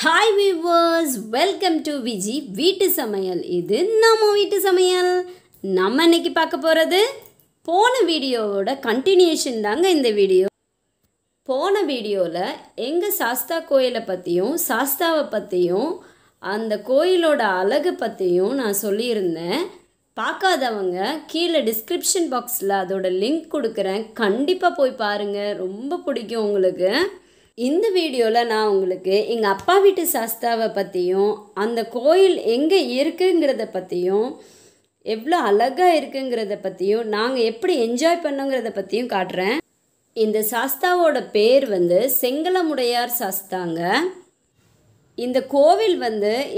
Hi viewers, welcome to Viji வீட்டு சமையல். இது நம்ம வீட்டு சமையல். நம்ம இன்னைக்கு பார்க்க போகிறது போன வீடியோவோட கண்டினியூஷன் தாங்க இந்த வீடியோ. போன வீடியோவில் எங்கள் சாஸ்தா கோயிலை பற்றியும் சாஸ்தாவை பற்றியும் அந்த கோயிலோட அழகு பற்றியும் நான் சொல்லியிருந்தேன். பார்க்காதவங்க கீழே டிஸ்கிரிப்ஷன் பாக்ஸில் அதோட லிங்க் கொடுக்குறேன், கண்டிப்பாக போய் பாருங்கள், ரொம்ப பிடிக்கும் உங்களுக்கு. இந்த வீடியோவில் நான் உங்களுக்கு எங்கள் அப்பா வீட்டு சாஸ்தாவை பற்றியும் அந்த கோயில் எங்கே இருக்குங்கிறத பற்றியும் எவ்வளோ அழகாக இருக்குங்கிறத பற்றியும் நாங்கள் எப்படி என்ஜாய் பண்ணோங்கிறத பற்றியும் காட்டுறேன். இந்த சாஸ்தாவோட பேர் செங்கலமுடையார் சாஸ்தாங்க. இந்த கோவில்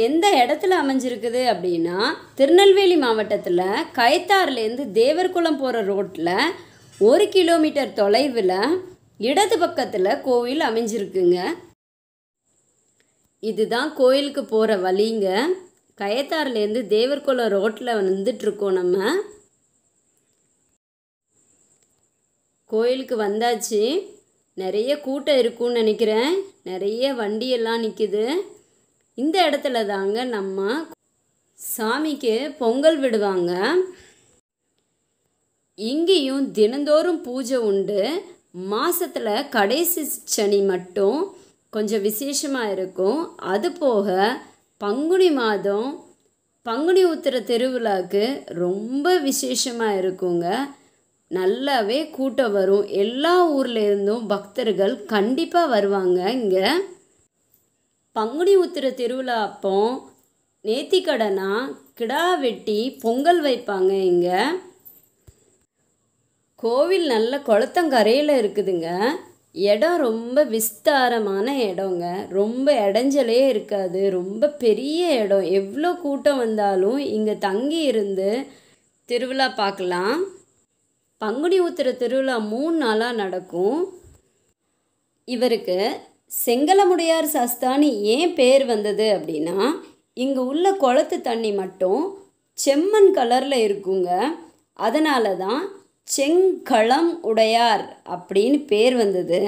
எந்த இடத்துல அமைஞ்சிருக்குது அப்படின்னா திருநெல்வேலி மாவட்டத்தில் கயத்தாறுலேருந்து தேவர்குளம் போகிற ரோட்டில் 1 கிலோமீட்டர் தொலைவில் இடது பக்கத்தில் கோவில் அமைஞ்சிருக்குங்க. இதுதான் கோயிலுக்கு போகிற வழிங்க. கயத்தாறுலேருந்து தேவர்குளம் ரோட்டில் வந்துட்டுருக்கோம். நம்ம கோயிலுக்கு வந்தாச்சு. நிறைய கூட்டம் இருக்குன்னு நினைக்கிறேன். நிறைய வண்டியெல்லாம் நிற்கிது. இந்த இடத்துல தாங்க நம்ம சாமிக்கு பொங்கல் விடுவாங்க. இங்கேயும் தினந்தோறும் பூஜை உண்டு. மாதத்தில் கடைசி சனி மட்டும் கொஞ்சம் விசேஷமாக இருக்கும். அது போக பங்குனி மாதம் பங்குனி உத்திர திருவிழாவுக்கு ரொம்ப விசேஷமாக இருக்குங்க. நல்லாவே கூட்டம் வரும். எல்லா ஊர்லேருந்தும் பக்தர்கள் கண்டிப்பாக வருவாங்க. இங்கே பங்குனி உத்திர திருவிழா அப்போ நேர்த்திக்கடனா கிடா வெட்டி பொங்கல் வைப்பாங்க. இங்கே கோவில் நல்ல குளத்தங்கரையில் இருக்குதுங்க. இடம் ரொம்ப விஸ்தாரமான இடங்க. ரொம்ப இடைஞ்சலே இருக்காது. ரொம்ப பெரிய இடம். எவ்வளோ கூட்டம் வந்தாலும் இங்கே தங்கி இருந்து திருவிழா பார்க்கலாம். பங்குனி உத்திர திருவிழா 3 நாளாக நடக்கும். இவருக்கு செங்கலமுடையார் சாஸ்தான்னு ஏன் பேர் வந்தது அப்படின்னா இங்கே உள்ள குளத்து தண்ணி மட்டும் செம்மண் கலரில் இருக்குங்க. அதனால தான் செங்களம் உடையார் அப்படின்னு பேர் வந்தது.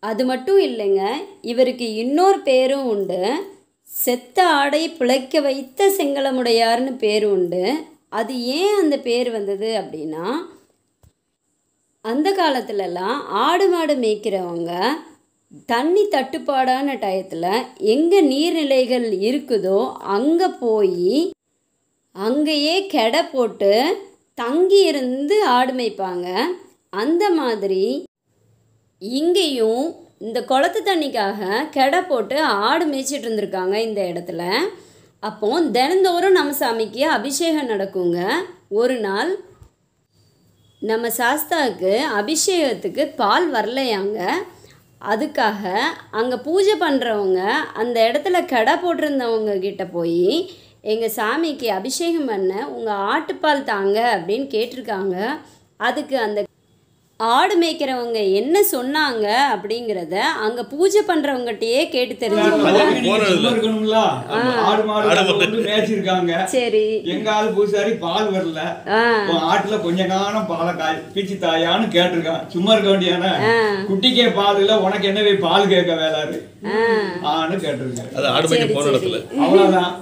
அது மட்டும் இல்லைங்க, இவருக்கு இன்னொரு பேரும் உண்டு. செத்த ஆடை பிழைக்க வைத்த செங்கலமுடையார்னு பேர் உண்டு. அது ஏன் அந்த பேர் வந்தது அப்படின்னா அந்த காலத்துலலாம் ஆடு மாடு மேய்க்கிறவங்க தண்ணி தட்டுப்பாடான டயத்தில் எங்கே நீர்நிலைகள் இருக்குதோ அங்கே போய் அங்கேயே கெடை போட்டு தங்கி இருந்து ஆடு மேய்ப்பாங்க. அந்த மாதிரி இங்கேயும் இந்த குளத்து தண்ணிக்காக கெடை போட்டு ஆடு மேய்ச்சிட்டு இருந்திருக்காங்க இந்த இடத்துல. அப்போ தினந்தோறும் நம்ம சாமிக்கு அபிஷேகம் நடக்குங்க. ஒரு நாள் நம்ம சாஸ்தாவுக்கு அபிஷேகத்துக்கு பால் வரலையாங்க. அதுக்காக அங்கே பூஜை பண்ணுறவங்க அந்த இடத்துல கெடை போட்டிருந்தவங்க கிட்ட போய் எங்கள் சாமிக்கு அபிஷேகம் பண்ண உங்கள் ஆட்டுப்பால் தாங்க அப்படின்னு கேட்டிருக்காங்க. அதுக்கு அந்த ஆடு மேய்க்கிறவங்க என்ன சொன்னாங்க அப்படிங்கிறத அங்கே பூஜை பண்ணுறவங்ககிட்டயே கேட்டு தெரிஞ்சுக்கோங்க. சரி, எங்க ஆள் பூசாரி பால் வரல, ஆட்டுல கொஞ்ச காலம் பாலை பீச்சு தாயான்னு கேட்டிருக்கான். சும்மா இருக்க வேண்டியான குட்டிக்கே பால் இல்ல, உனக்கு என்னவே பால் கேட்க வேளாரு ஆன்னு கேட்டிருக்கேன். அவ்வளவுதான்.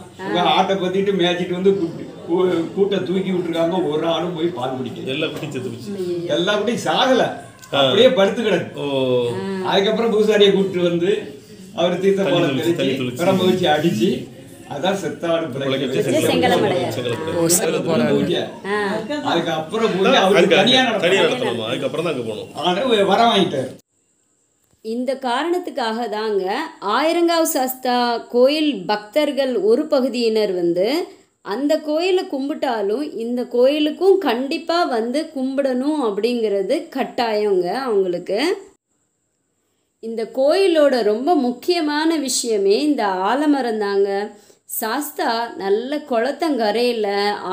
ஆட்டை பத்திட்டு மேய்ச்சிட்டு வந்து கூட்ட தூக்கி விட்டுருக்காங்க. ஒரு ஆளும் போய் பால் குடிக்க எல்லா குட்டியும் சாகல, அப்படியே படுத்து கிடக்கு. அதுக்கப்புறம் பூசாரியை கூப்பிட்டு வந்து அவர் தீர்த்த போல தெளிச்சு கடம்ப வச்சு அடிச்சு அதான் செத்தாடு அதுக்கப்புறம் வர வாங்கிட்டாரு. இந்த காரணத்துக்காக தாங்க ஆயிரங்காவு சாஸ்தா கோயில் பக்தர்கள் ஒரு பகுதியினர் அந்த கோயிலை கும்பிட்டாலும் இந்த கோயிலுக்கும் கண்டிப்பாக கும்பிடணும் அப்படிங்கிறது கட்டாயங்க அவங்களுக்கு. இந்த கோயிலோட ரொம்ப முக்கியமான விஷயமே இந்த ஆலமரம் தாங்க. சாஸ்தா நல்ல குளத்தங்கரையில்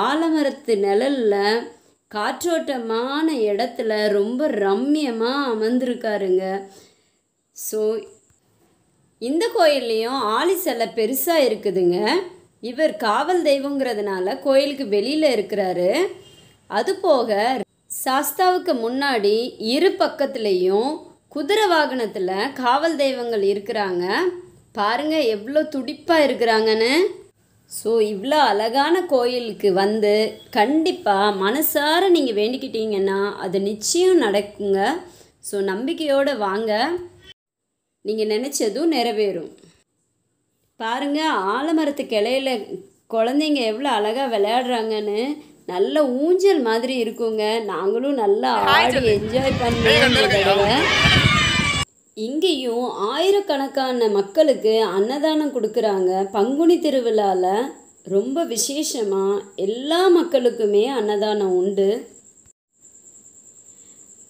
ஆலமரத்து நிழலில் காற்றோட்டமான இடத்துல ரொம்ப ரம்மியமாக அமர்ந்திருக்காருங்க. ஸோ இந்த கோயில்லையும் ஆலி சிலை பெருசாக இருக்குதுங்க. இவர் காவல் தெய்வங்கிறதுனால கோயிலுக்கு வெளியில் இருக்கிறாரு. அதுபோக சாஸ்தாவுக்கு முன்னாடி இரு பக்கத்துலேயும் குதிரை வாகனத்தில் காவல் தெய்வங்கள் இருக்கிறாங்க. பாருங்கள் எவ்வளோ துடிப்பாக இருக்கிறாங்கன்னு. ஸோ இவ்வளோ அழகான கோயிலுக்கு வந்து கண்டிப்பாக மனசார நீங்கள் வேண்டிக்கிட்டீங்கன்னா அது நிச்சயம் நடக்குங்க. ஸோ நம்பிக்கையோடு வாங்க, நீங்கள் நினச்சதும் நிறைவேறும். பாருங்கள் ஆலமரத்து கிளையில குழந்தைங்க எவ்வளோ அழகாக விளையாடுறாங்கன்னு. நல்ல ஊஞ்சல் மாதிரி இருக்குங்க. நாங்களும் நல்லா ஆடி என்ஜாய் பண்ணி இங்கேயும் ஆயிரக்கணக்கான மக்களுக்கு அன்னதானம் கொடுக்குறாங்க. பங்குனி திருவிழாவில் ரொம்ப விசேஷமாக எல்லா மக்களுக்குமே அன்னதானம் உண்டு.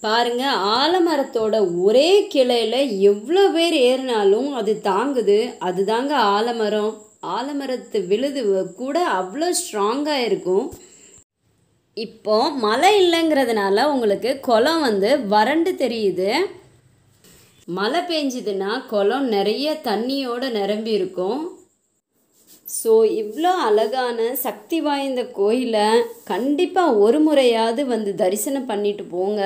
பாருங்க ஆலமரத்தோட ஒரே கிளையில் எவ்வளோ பேர் ஏறினாலும் அது தாங்குது. அதுதாங்க ஆலமரம். ஆலமரத்து விழுது கூட அவ்வளோ ஸ்ட்ராங்காக இருக்கும். இப்போ மழை இல்லைங்கிறதுனால உங்களுக்கு குளம் வந்து வறண்டு தெரியுது. மழை பெஞ்சுதுன்னா குளம் நிறைய தண்ணியோடு நிரம்பி இருக்கும். ஸோ இவ்வளோ அழகான சக்தி வாய்ந்த கோயிலை கண்டிப்பாக ஒரு முறையாவது வந்து தரிசனம் பண்ணிட்டு போங்க.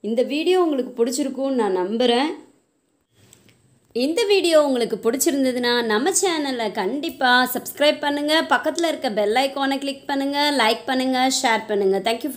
இந்த வீடியோ உங்களுக்கு பிடிச்சிருக்குன்னு நான் நம்புகிறேன். இந்த வீடியோ உங்களுக்கு பிடிச்சிருந்ததுன்னா நம்ம சேனலை கண்டிப்பாக சப்ஸ்கிரைப் பண்ணுங்கள். பக்கத்தில் இருக்க பெல் ஐக்கானை கிளிக் பண்ணுங்கள், லைக் பண்ணுங்கள், ஷேர் பண்ணுங்கள். தேங்க்யூ.